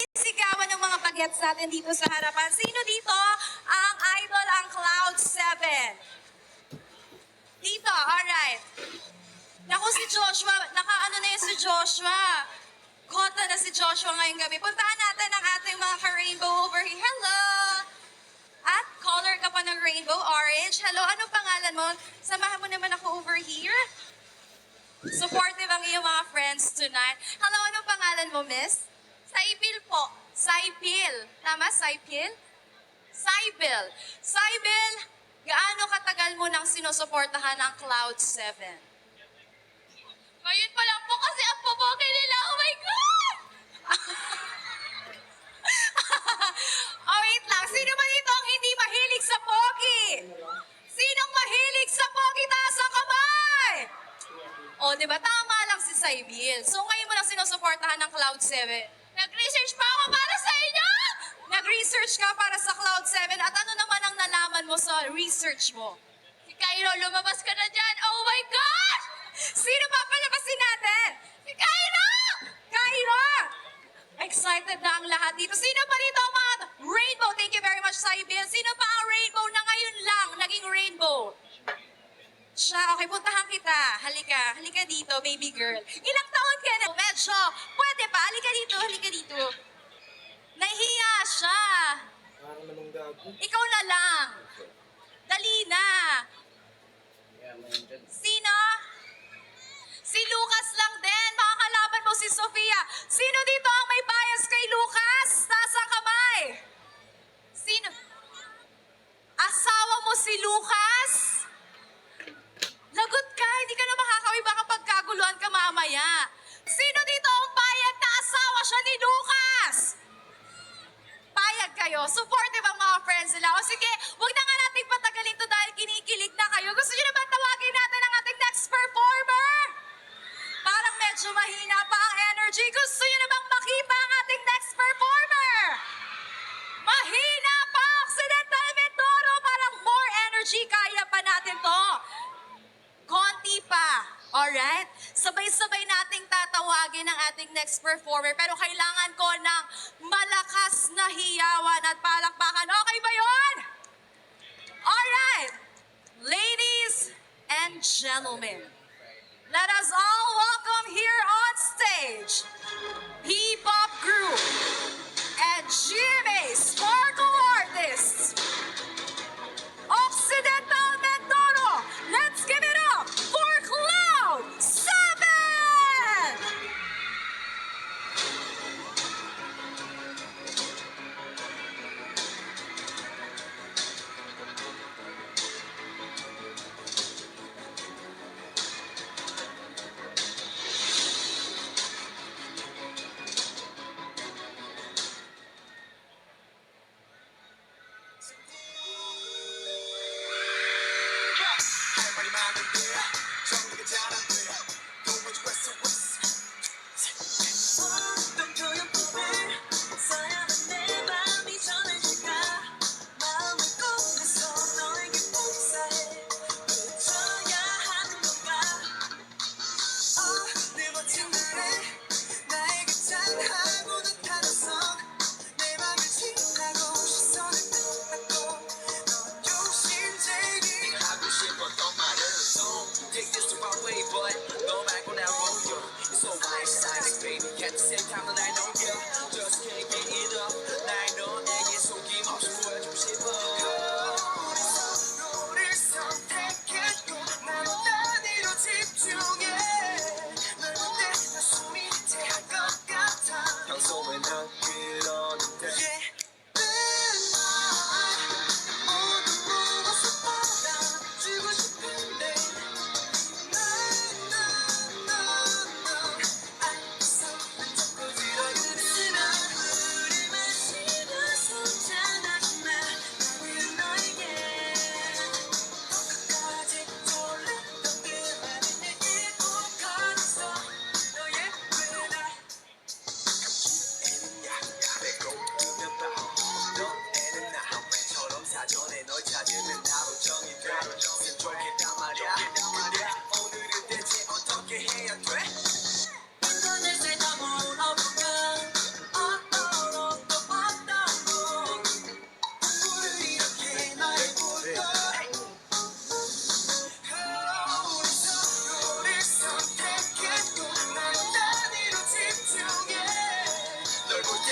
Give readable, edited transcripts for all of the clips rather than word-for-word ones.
Sigawan ng mga bagets natin dito sa harapan. Sino dito ang idol ang Cloud7? Dito, alright. Naku, si Joshua, nakaano na yun si Joshua. Kota na si Joshua ngayong gabi. Puntahan natin ang ating mga ka-rainbow over here. Hello! At color ka pa ng rainbow, orange. Hello, anong pangalan mo? Samahan mo naman ako over here. Supportive ang iyong mga friends tonight. Hello, anong pangalan mo, miss? Saipil po. Saipil. Tama, Saipil? Saipil. Saipil, gaano katagal mo nang sinusuportahan ang Cloud7? Ngayon pa lang po kasi ang popogi nila. Oh my God! Oh, wait lang. Sino ba dito ang hindi mahilig sa pogi? Sinong mahilig sa pogi? Taas ang kamay! O, di ba? Tama lang si Saipil. So, ngayon mo lang sinusuportahan ng Cloud7. Nag-research pa ako para sa inyo! Nag-research ka para sa Cloud7 at ano naman ang nalaman mo sa research mo? Si Cairo, lumabas ka na dyan! Oh my God! Sino pa palabasin natin? Si Cairo! Cairo! Excited na ang lahat dito. Sino pa dito ang mga rainbow? Thank you very much, Saibin. Sino pa ang rainbow na ngayon lang naging rainbow? Siya, okay, puntahan kita. Halika, halika dito, baby girl. Ilang taon ka na? Medyo, pwede pa. Halika dito, halika dito. Nahiya siya. Parang namang gago. Ikaw na lang. Dali na. Sino? Si Lucas lang din. Makakalaban mo si Sofia. Sino dito ang may bias kay Lucas? Taas ang kamay. Sino? Asawa mo si Lucas? Lagot ka, hindi ka na makakawin, baka pagkaguluhan ka mamaya. Sino dito ang payag na asawa siya ni Lucas? Payag kayo, supportive ang mga friends nila. O sige, huwag na nga nating patagalin to dahil kinikilig na kayo. Gusto nyo na ba tawagin natin ang ating next performer? Parang medyo mahina pa ang energy. Gusto nyo na bang makita ang ating next performer? Mahina pa, Occidental Mindoro. Parang more energy, kaya pa natin to. Konti pa. Alright? Sabay-sabay nating tatawagin ang ating next performer. Pero kailangan ko ng malakas na hiyawan at palakpakan. Okay ba yun? Alright. Ladies and gentlemen, let us all welcome here on stage P-pop group and GMA Sparkle artists, Occidental Mindoro. Let's give it up for Cloud7!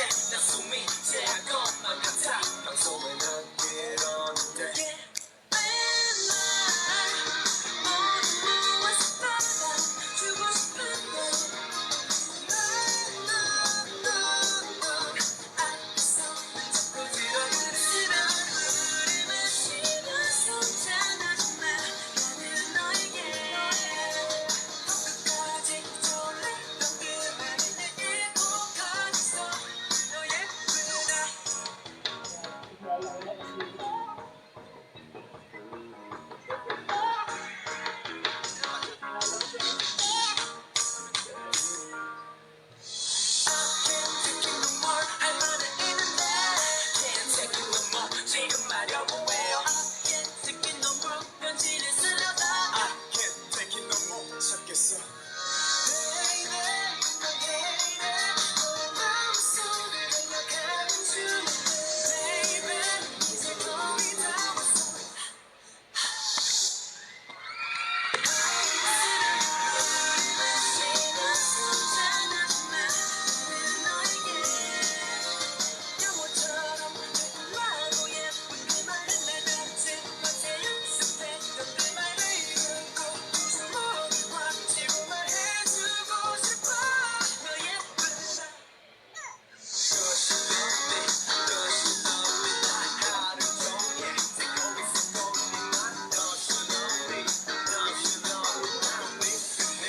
나 숨이 제할 것만 같아 평소에 난 이러는데 맨날 모든 무엇을 받아주고 싶은데 넌 앞에서 자꾸 들어들으면 흐름을 쉬면서 웃잖아 나는 너에게 끝까지 졸랐던 그 말이 내게 꼭 가졌어 너 예쁘다 Can't take it no more 할 말은 있는데 Can't take it no more 지금 말려고 해요 I can't take it no more 편지를 쓰려다 I can't take it no more 찾겠어 Baby 너에게 너의 마음속을 달려가는 중인데 Baby 이제 거의 다 왔어 영화처럼 달콤하고 예쁜 그 말은 날 닿지만 내 연습했던 그 말을 읽고 두 손을 꽉 쥐고 말해주고 싶어 너 예쁘다 Cause you love me, cause you love me 나 하루 종일 듣고 있을 것만 Cause you love me, cause you love me 나 미친 내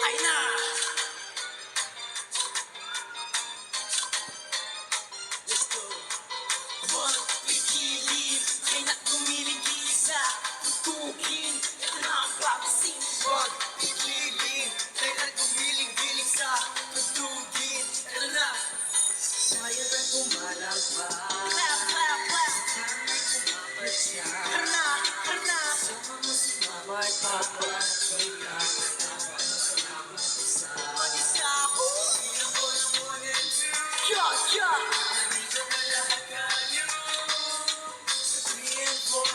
아이나 Let's go One 위기린 kaya umiling isa tutukin ito na ang practicing One 위기린 kaya umiling sa tutukin ito na Sayang na umalagpa Clap, clap, clap Tanay kumapadya Harna, harna Sama mo si mama at papa Kaya mag-isa ako Ilang ko ng 1 and 2 Yeah, yeah Nandito na lahat kayo Sa 3 and 4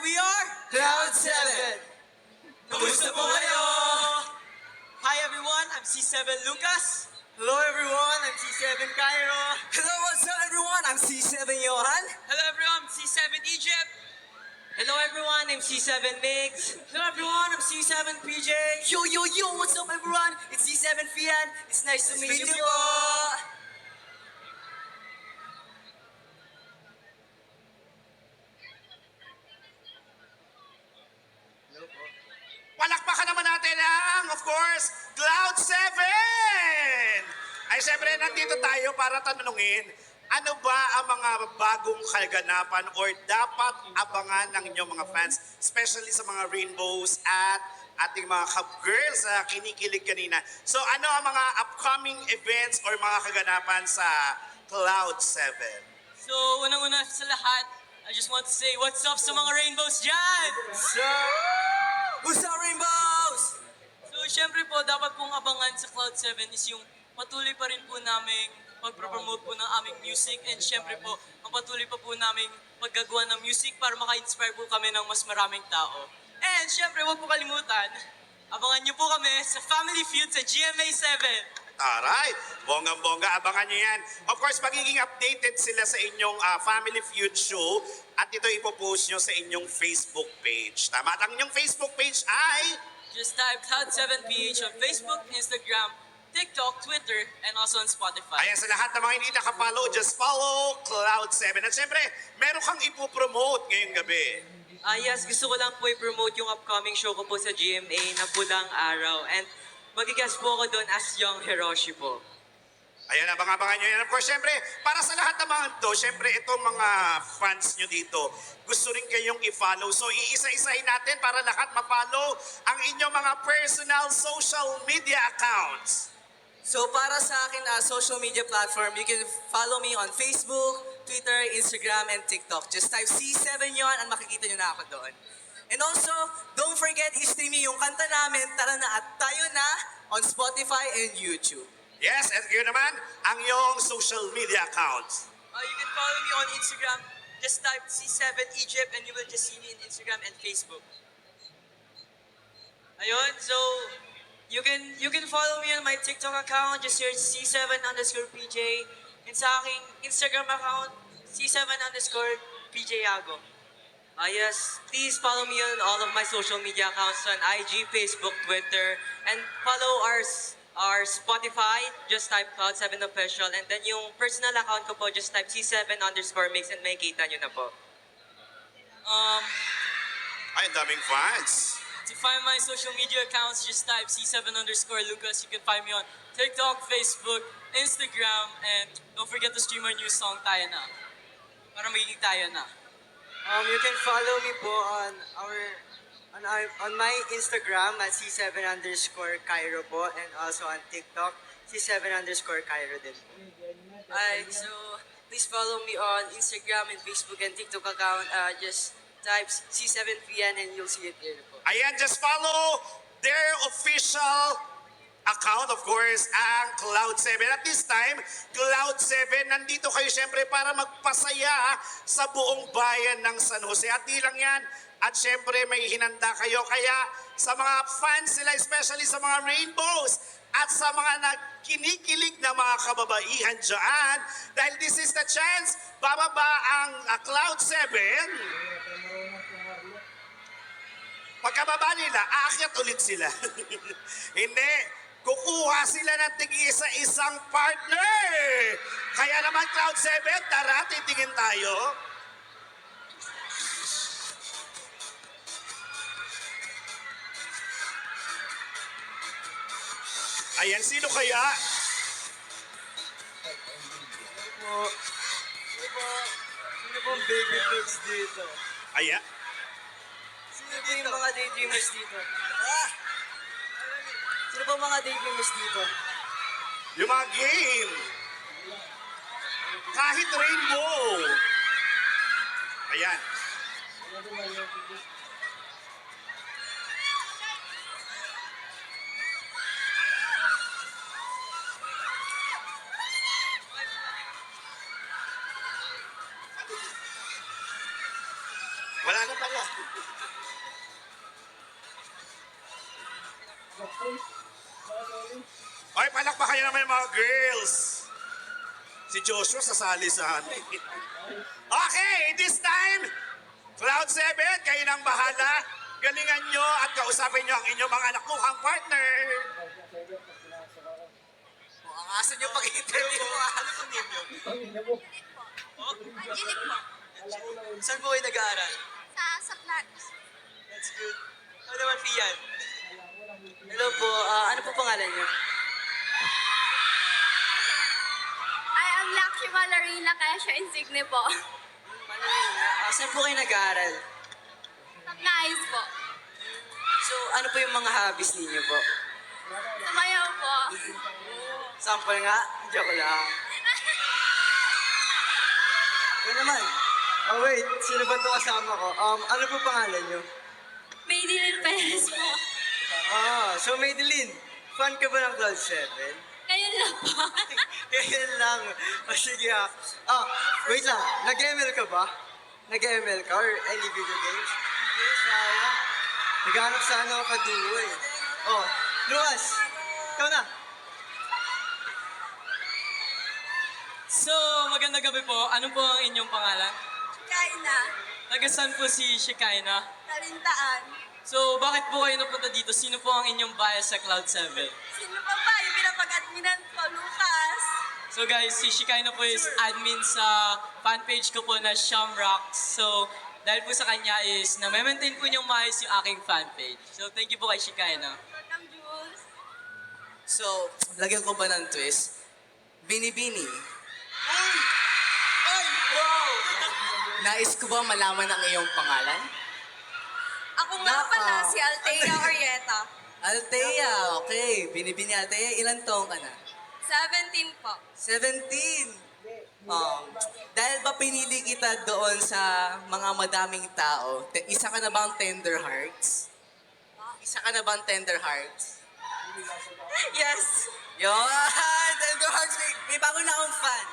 we are Cloud 7. Kamusta po kayo? Hi everyone, I'm C7 Lucas. Hello everyone, I'm C7 Cairo. Hello, what's up everyone? I'm C7 Johan. Hello everyone, I'm C7 Egypt. Hello everyone, I'm C7 Migs. Hello everyone, I'm C7 PJ. Yo, yo, yo, what's up everyone? It's C7 Fian. It's nice to meet you po. Palakpakan naman natin ang, of course, Cloud 7! Ay, siyempre, nandito tayo para tanungin, ano ba ang mga bagong kaganapan or dapat abangan ng inyong mga fans, especially sa mga rainbows at ating mga girls na kinikilig kanina. So, ano ang mga upcoming events or mga kaganapan sa Cloud 7? So, unang-una sa lahat, I just want to say what's up sa mga rainbows dyan! What's up, rainbows? So, syempre po, dapat pong abangan sa Cloud 7 is yung patuloy pa rin po namin pagpropromote po ng aming music and syempre po, ang patuloy pa po namin paggagawa ng music para maka-inspire po kami ng mas maraming tao. And syempre, huwag po kalimutan, abangan niyo po kami sa Family Feud sa GMA 7. Alright, bonggang-bongga, abangan nyo yan. Of course, magiging updated sila sa inyong Family Feud show at ito ipopost nyo sa inyong Facebook page. Tama, at ang inyong Facebook page ay... Just type Cloud7PH on Facebook, Instagram, TikTok, Twitter, and also on Spotify. Ayan, sa lahat ng mga hindi nakapollow, just follow Cloud7. At syempre, meron kang ipopromote ngayong gabi. Yes, gusto ko lang po i-promote yung upcoming show ko po sa GMA na Pulang Araw. And magigas po ako doon as Young Hiroshi po. Ayan, abang-abangan nyo yan. Of course, syempre, para sa lahat ng mga ito, syempre, itong mga fans nyo dito, gusto rin kayong i-follow. So, iisa-isahin natin para lahat ma-follow ang inyong mga personal social media accounts. So para sa akin, social media platform, you can follow me on Facebook, Twitter, Instagram, and TikTok. Just type C7 yon at makikita nyo na ako doon. And also, don't forget, i-stream nyo yung kanta namin, Tara Na at Tayo Na, on Spotify and YouTube. Yes, at yun naman, ang iyong social media accounts. You can follow me on Instagram. Just type C7 Egypt and you will just see me in Instagram and Facebook. Ayun, so you can follow me on my TikTok account. Just search C7_PJ. And sa aking Instagram account, C7_PJ Yago. Yes, please follow me on all of my social media accounts on IG, Facebook, Twitter, and follow our Spotify. Just type Cloud7 Official, and then yung personal account ko po, just type C7_Mix and makikita nyo na po. Ay, ang daming fans. To find my social media accounts, just type C7_Lucas. You can find me on TikTok, Facebook, Instagram, and don't forget to stream our new song, Tayo Na. Para magiging tayo na. You can follow me po on my Instagram at C7_Cairo po, and also on TikTok, C7_Cairo din po. So please follow me on Instagram and Facebook and TikTok account. Just type C7PN and you'll see it there po. Ayan, just follow their official account, of course, ang Cloud7. At this time, Cloud7, nandito kayo syempre para magpasaya sa buong bayan ng San Jose. At di lang yan, at syempre may hinanda kayo. Kaya sa mga fans nila, especially sa mga rainbows, at sa mga kinikilig na mga kababaihan dyan, dahil this is the chance, bababa ang Cloud7. Pagkababa nila, aakyat ulit sila. Hindi, kukuha sila ng tig-isa-isang partner. Kaya naman Cloud7, tara, titingin tayo. Ayan, sino kaya? Sino pong baby pigs dito? Ayan. Sino po yung mga daydreamers dito? Sino po mga daydreamers dito? Yung mga game. Kahit rainbow. Ayan. Wala na pala. Ay, palakpakan niyo naman yung mga girls. Si Joshua sasali sa atin. Okay, this time, Cloud 7, kayo nang bahala. Galingan nyo at kausapin nyo ang inyong mga nakuhang partner. Ang asa niyo pag-interview mo. Ano po ninyo? Angelik po. Saan po kayo nag-aaral? Sa Planos. That's good. Ano naman, Fian? Hello po. Ano po pangalan niyo? I am Lucky Malarina Kesha Insigne po. Saan po kayo nag-aaral? Nice po. So, ano po yung mga hobbies ninyo po? Sumayaw po. Sample nga? Joke lang. Ano naman? Oh wait, sino ba ito kasama ko? Ano po pangalan niyo? Maydilyn Perez po. So Madeline, fan ka ba ng Cloud 7? Ngayon lang po. Kaya lang. Sige wait lang. Nag-ML ka ba? Nag-ML ka or any video games? Yes, sayang. Naghanap sana ako kaduo eh. Luas, ikaw na. So, magandang gabi po. Ano po ang inyong pangalan? Kaina. Taga saan po si Shikaina? Talintaan. So, bakit po kayo napunta dito? Sino po ang inyong bias sa Cloud7? Sino pa ba yung pinapag-adminan ko, Lucas? So guys, si Shikaina po is admin sa fanpage ko po na Shamrocks. So, dahil po sa kanya is na-maintain po niyong maayos yung aking fanpage. So, thank you po kay Shikaina. Welcome, Jules. So, lagyan ko pa ng twist. Bini-bini. Nais ko ba malaman ang iyong pangalan? Ako nga pala, si Althea Orieta. Althea, okay. Bini-bini Althea, ilan taong ka na? 17 po. 17. Dahil ba pinili kita doon sa mga madaming tao, isa ka na bang tender hearts? Isa ka na bang tender hearts? Yes. Yun! Tender hearts! May bago na akong fan.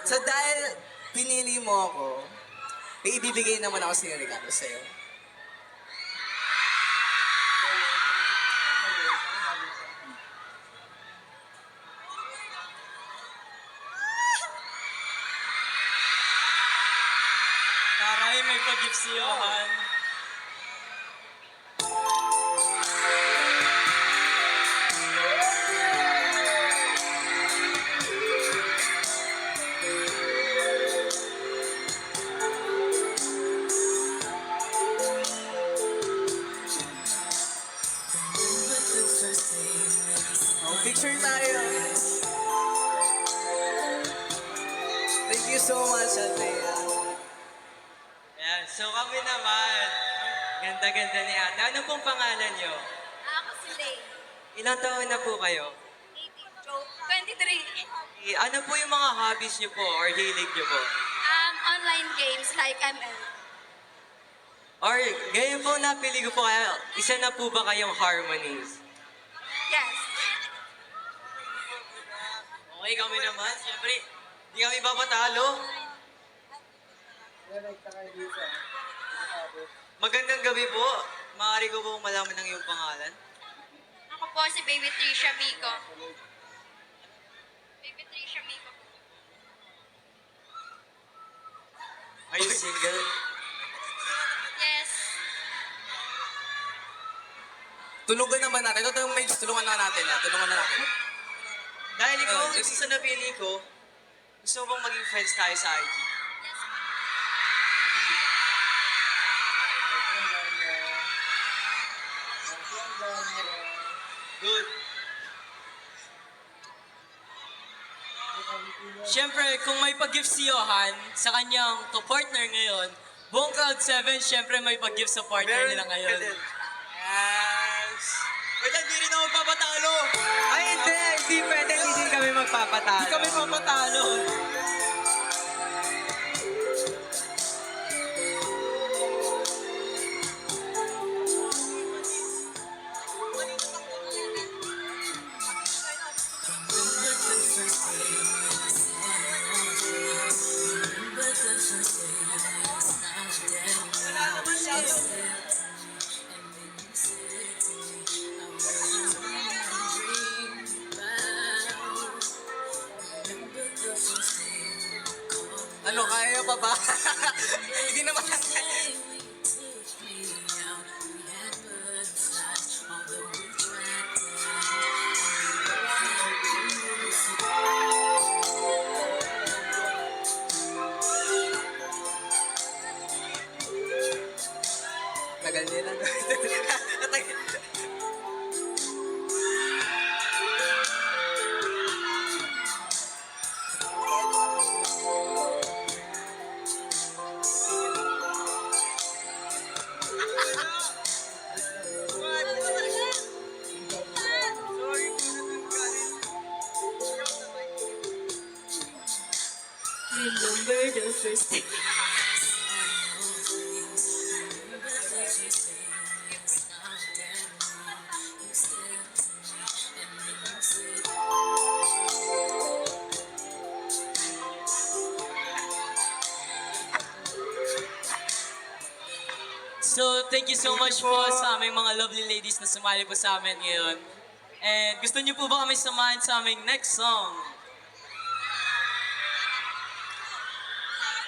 So dahil pinili mo ako, may ibibigay naman ako sinirigalo sa'yo. Taray, may pag-gift si Johan. Picture tayo. Thank you so much, Althea. Ayan, so kami naman. Ganda-ganda ni ate. Ano pong pangalan niyo? Ako si Lay. Ilang taon na po kayo? 18. Joke. 23. Ano po yung mga hobbies niyo po or hilig niyo po? Online games like ML. Or ngayon po napili ko po kaya, isa na po ba kayong harmonies? Yes. Okay kami naman. Siyempre, hindi kami papatalo. Magandang gabi po. Maaari ko po malaman ang iyong pangalan. Ako po si Baby Trisha Mico. Baby Trisha Mico. Are you single? Yes. Tulungan naman natin. Ito yung mates, tulungan na natin. Tulungan na natin. Dahil ikaw ang isa sa napili ko, gusto mo bang maging friends tayo sa IG? Good. Siyempre, kung may pag-gift si Johan sa kanyang partner ngayon, buong Cloud7, siyempre may pag-gift sa partner nila ngayon. Yes. Wait, hindi rin ako magpapatalo. Ay, hindi. Hindi pwede. Hindi kami magpapatalo. Hindi kami papatalo. But the first day was not dead. Ano, kaya pa ba? Hindi naman lang kaya. Tagal nila. Remember the first day. So, thank you so much po sa aming mga lovely ladies na sumali po sa amin ngayon. And gusto niyo po ba kami samahan sa aming next song?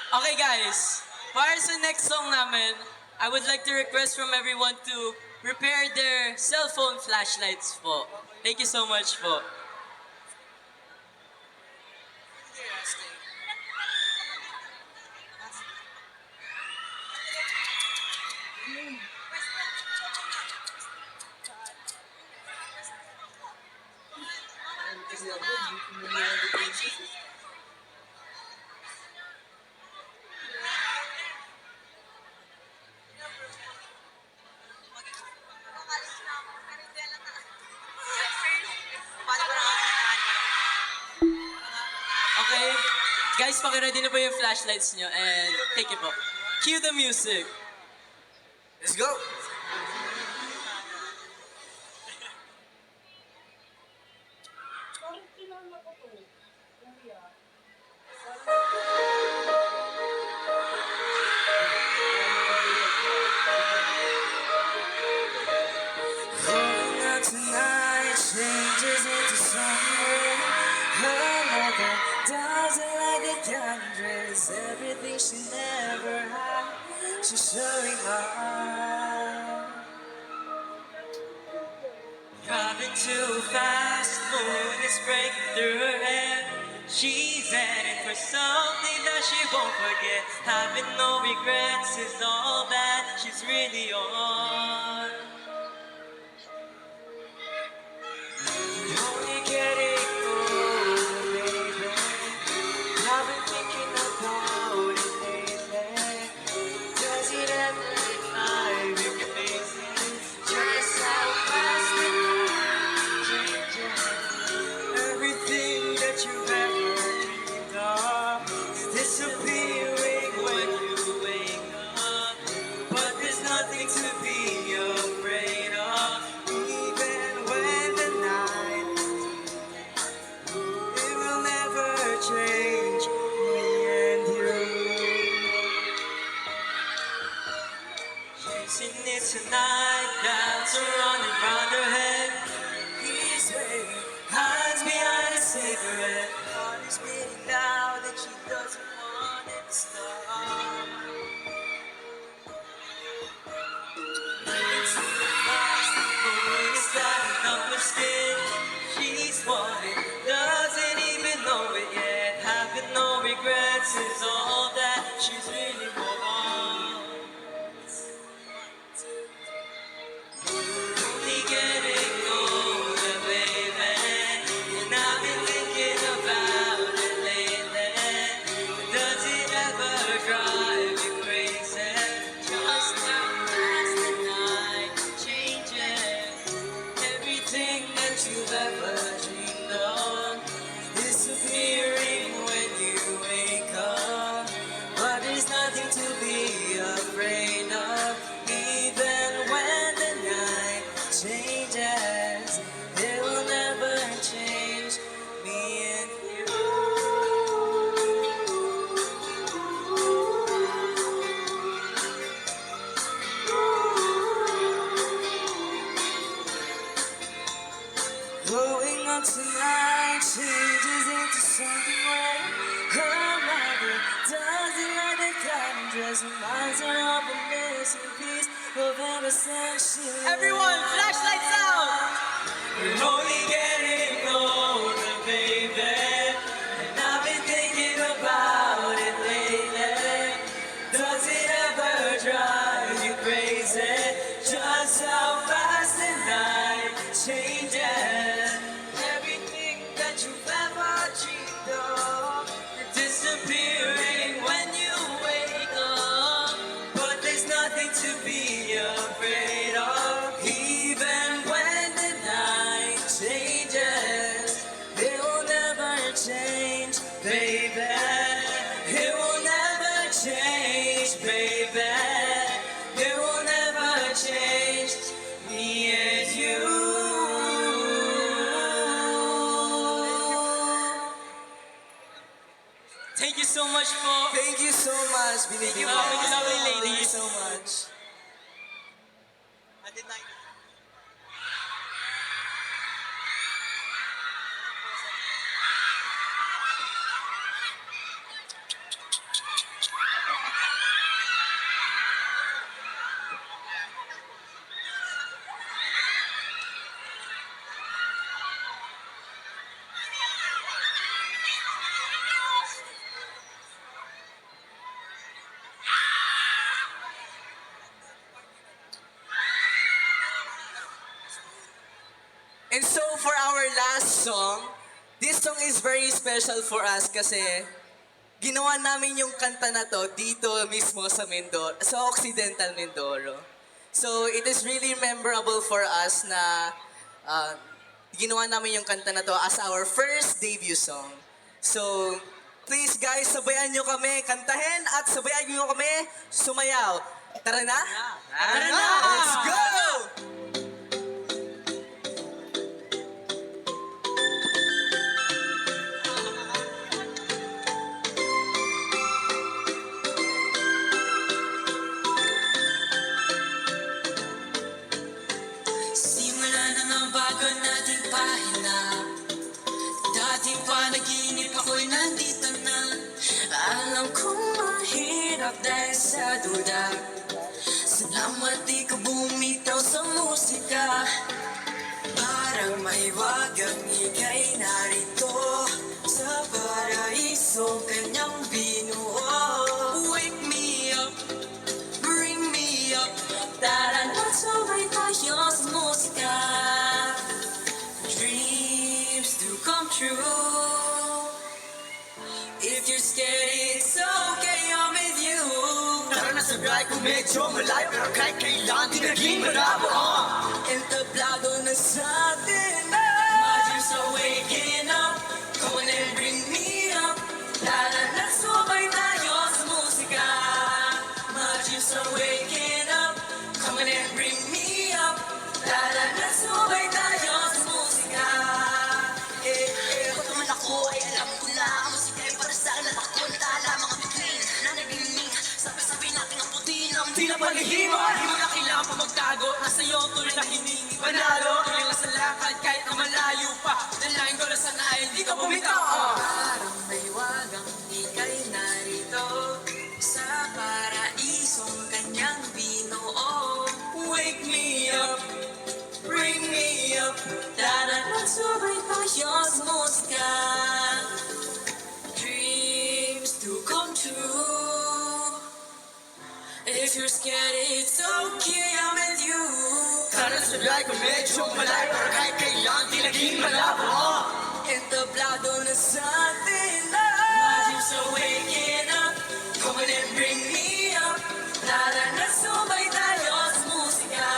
Okay guys, para sa next song namin, I would like to request from everyone to prepare their cell phone flashlights po. Thank you so much po. Okay, guys, pakiready na po yung flashlights nyo and take it po. Cue the music. Let's go! Holding on tonight changes into summer. Her mother doesn't like the young dress. Everything she never had, she's showing off. Driving too fast, moon is breaking through her hair. She's heading for something that she won't forget. Having no regrets is all that she's really on. Only getting older, baby. I've been thinking about it lately. Does it ever drive you crazy? Just how fast the time changes. Everything that you've ever dreamed of is disappearing when you wake up. But there's nothing to be afraid of, even when the night it will never change me and you. Chasing it tonight, doubts are running round her head. He's waiting, hides behind a cigarette. Heart is beating loud and she doesn't want it to stop. It's too fast, the moon is lighting up her skin. She's wanting, doesn't even know it yet. Having no regrets is all that she's really wants. Only getting older, baby, and I've been thinking about it lately. Does it ever drive you crazy? Just how fast the night changes. Everything that you've ever dreamed of is disappearing when you wake up. But there's nothing to be afraid of, even when the night changes. It will never change me and you. hundreds of miles and up a missing piece of intersection. Everyone, flashlights out! We're only getting older, baby, and I've been thinking about it lately. Does it ever drive you crazy? Just how fast the night changes. Everything that you've ever dreamed of disappearing when you wake up. But there's nothing to be afraid of. Even when the night changes, it will never change, baby. It will never change, baby. It will never change, me and you. Thank you so much po. Thank you so much, Thank you, lovely ladies. Thank you so much. And so for our last song, this song is very special for us kasi ginawa namin yung kanta na to dito mismo sa Mindoro, sa Occidental Mindoro. So it is really memorable for us na ginawa namin yung kanta na to as our first debut song. So please guys, sabayan nyo kami kantahin at sabayan nyo kami sumayaw. Tara na? Tara na! Let's go! Simula na ng bago nating pahina. Dating panaginip ako'y nandito na. Alam kong mahirap dahil sa duda. Salamat di ka bumitaw sa musika. Parang may wagang ika'y narito. Sa paraiso kanyang binuo. Wake me up, bring me up. Tara na sabay tayo sa musika. Dreams do come true. If you're scared, it's okay, I'm with you. Tara na sabay kung medyo malayo, pero kahit kailan di naging malabo. Entablado na sa atin. My dreams are waking up. Come on and bring me up. Tara na sabay tayo sa musika. My dreams are waking up. Come on and bring me up. Tara na sabay tayo sa musika. Ba't naman ako ay alam ko na ang musika ay para sa akin at ako natala mga bituin na nagingning. Sabi-sabi natin ang puti ng di na paghihimo. Di mo na kailangan pa magtago. Nasa iyo tuloy na hiningi panalo. Tuloy lang sa lakad kahit na malayo pa. Nalaing ko na sana ay hindi ka bumitaw. Parang may wagang ika'y narito. Sa paraisong kanyang binuo. Wake me up, bring me up. Tara na sabay tayo sa musika. Dreams do come true. If you're scared, it's okay, I'm with you. Tara sa sabay kung medyo malayo, pero kahit kailan di naging malabo. Entablado na sa atin. My dreams are waking up. Come on and bring me up. Tara na sabay tayo sa musika.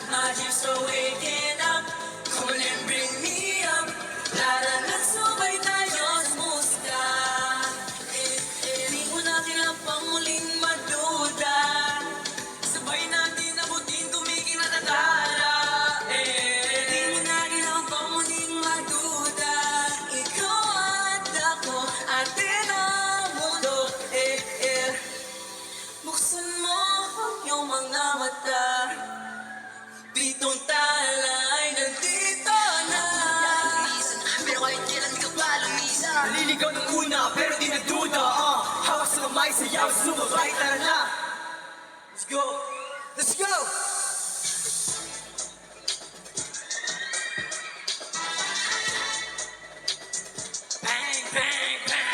My dreams are waking up. Come on and bring me up. Tara na sabay tayo sa musika. Di mo na kailangan pang muling maduda. Sabay natin abutin tumigil na tatala. Di mo na kailangan pang muling maduda. Ikaw at ako, atin ang Sayaw, sumabay, tara na. Let's go. Let's go. Bang, bang, bang.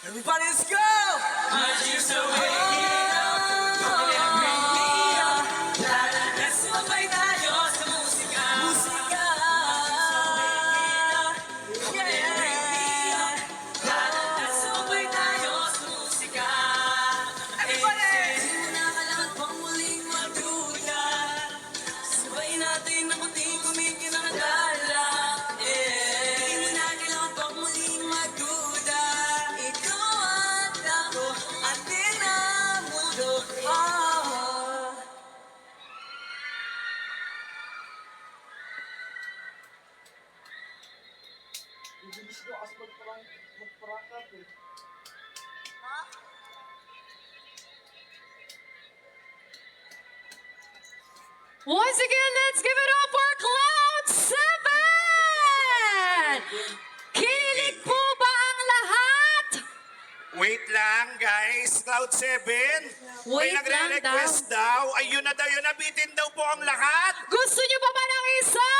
Everybody, let's go! My dreams are waking up. Come and bring me up. Let's sumabay tayo sa musika. Musika. Come and bring me up. Let's sumabay tayo sa musika. Everybody! Di mo na kailangan pang muling magduda. Sabay natin ang kunting kumikinakadala. Di mo na kailangan pang muling magduda. Ikaw at ako, atin ang mundo. Bibilis ko kasi magparakat eh. Once again, let's give it up for Cloud 7! Kinilig po ba ang lahat? Wait lang, guys. Cloud 7. May Wait lang nagre-request daw. Ayun na daw, yun. Nabitin daw po ang lahat. Gusto niyo pa ba ng isa?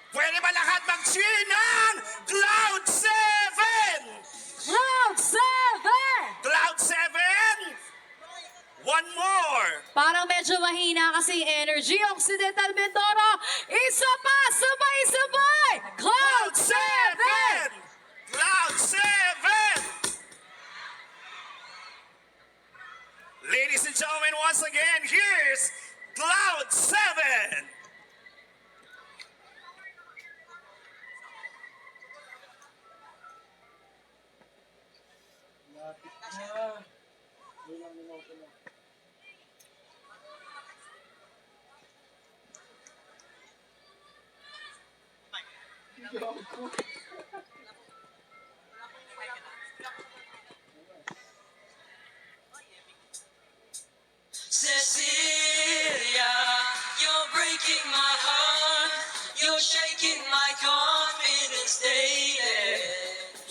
Pwede ba lahat mag-cheer ng Cloud 7? Cloud 7! Cloud 7? One more. Parang medyo mahina kasi energy. Occidental Mindoro, isa pa, sabay-sabay! Cloud 7! Cloud 7! Ladies and gentlemen, once again, here's Cloud 7! Lapit na. Ilang minuto na. Cecilia, you're breaking my heart. You're shaking my confidence daily.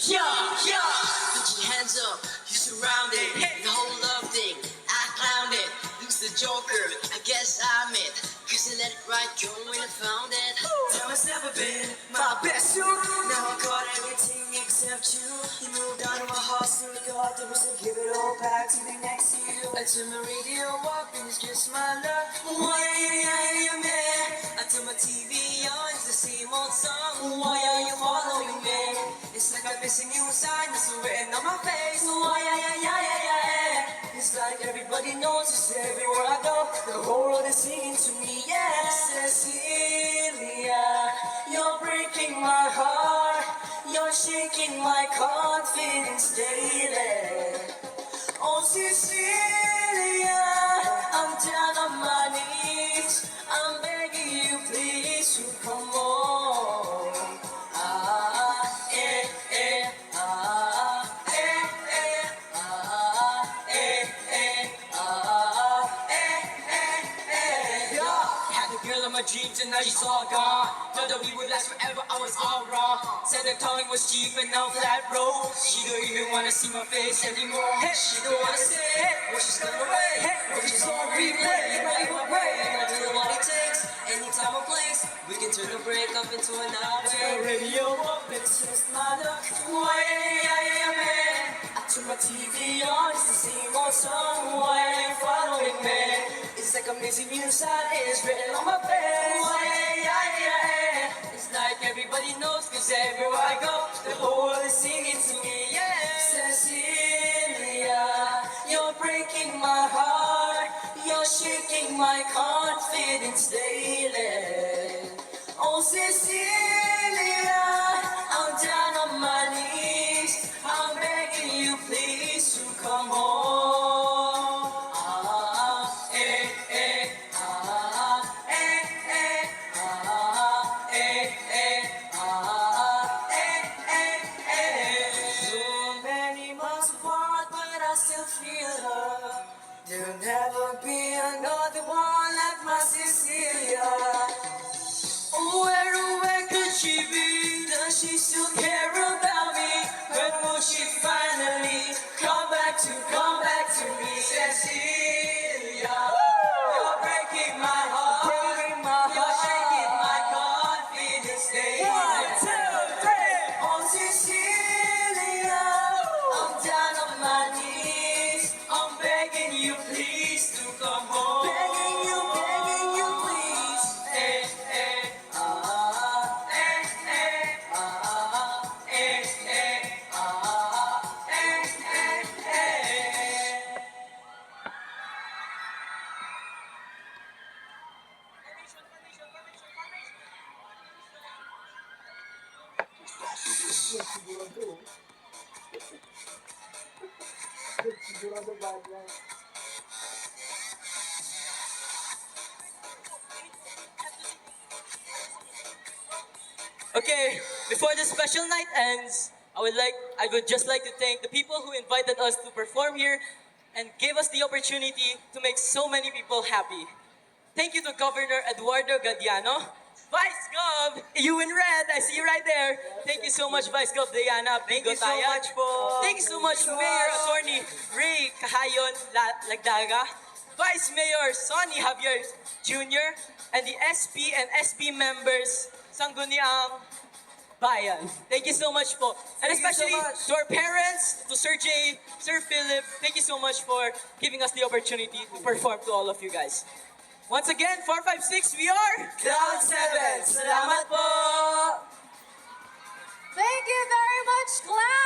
Yeah, yeah. Put your hands up, you're surrounded. The whole love thing, I clowned it. Lose the joker, I guess I'm it. Cause I let it right go when I found it. Now it's never been my best suit. Now I got everything except you. You moved on to my heart, so God, there was to give it all back to the next to you. I turn my radio up and it's just my luck. Why am I turn my TV on, it's the same old song. Why are you following me? It's like I'm missing you inside, it's written on my face. Why, it's like everybody knows, it's everywhere I go. The whole world is singing to me, yeah. Cecilia, you're breaking my heart. You're shaking my confidence daily. Oh, Cecilia, I'm down on my knees. I'm begging you, please, to come on. Had the girl of my dreams and now she's all gone. Thought that we would last forever, I was all wrong. Said the tongue was cheap and now flat road. She don't even wanna see my face anymore. She don't wanna say what she's gone away. What she's on replay, you know you will pray. I do what it takes, anytime or place. We can turn the break up into an hour. Turn the radio up, it's just my luck. Why am I turn my TV on, it's the same old song. Why are you following me? It's like I'm missing you inside, it's written on my face. Why, it's like everybody knows, cause everywhere I go, the whole world is singing to me, yeah. Cecilia, you're breaking my heart, you're shaking my confidence daily. Oh, Cecilia, I'm down on my knees, I'm begging you please to come home. like my Cecilia. Where could she be? Does she still care about me? When will she finally come back to me? Cecilia, you're breaking my heart. You're shaking my confidence day. 1, 2, 3. Oh Cecilia, I'm down on my knees. I'm begging you, please, to come home. Begging you, please. Eh, eh, Ah, eh, eh, ah, eh, eh, ah. eh, eh, eh. Sigurado. Sigurado bad yan. Okay, before the special night ends, I would just like to thank the people who invited us to perform here and gave us the opportunity to make so many people happy. Thank you to Governor Eduardo Gadiano, Vice Gov, you in red, I see you right there. Thank you so much, Vice Gov Diana Bigotaya. Thank you so much, Mayor Attorney Ray Cahayon Lagdaga, Vice Mayor Sonny Javier Jr., and the SP and SB members, Sangguniang Bayan. Thank you so much po. And Thank you so especially much. to our parents, to Sir Jay, Sir Philip, thank you so much for giving us the opportunity to perform to all of you guys. Once again, 456, we are Cloud 7, salamat po! Thank you very much, Cloud!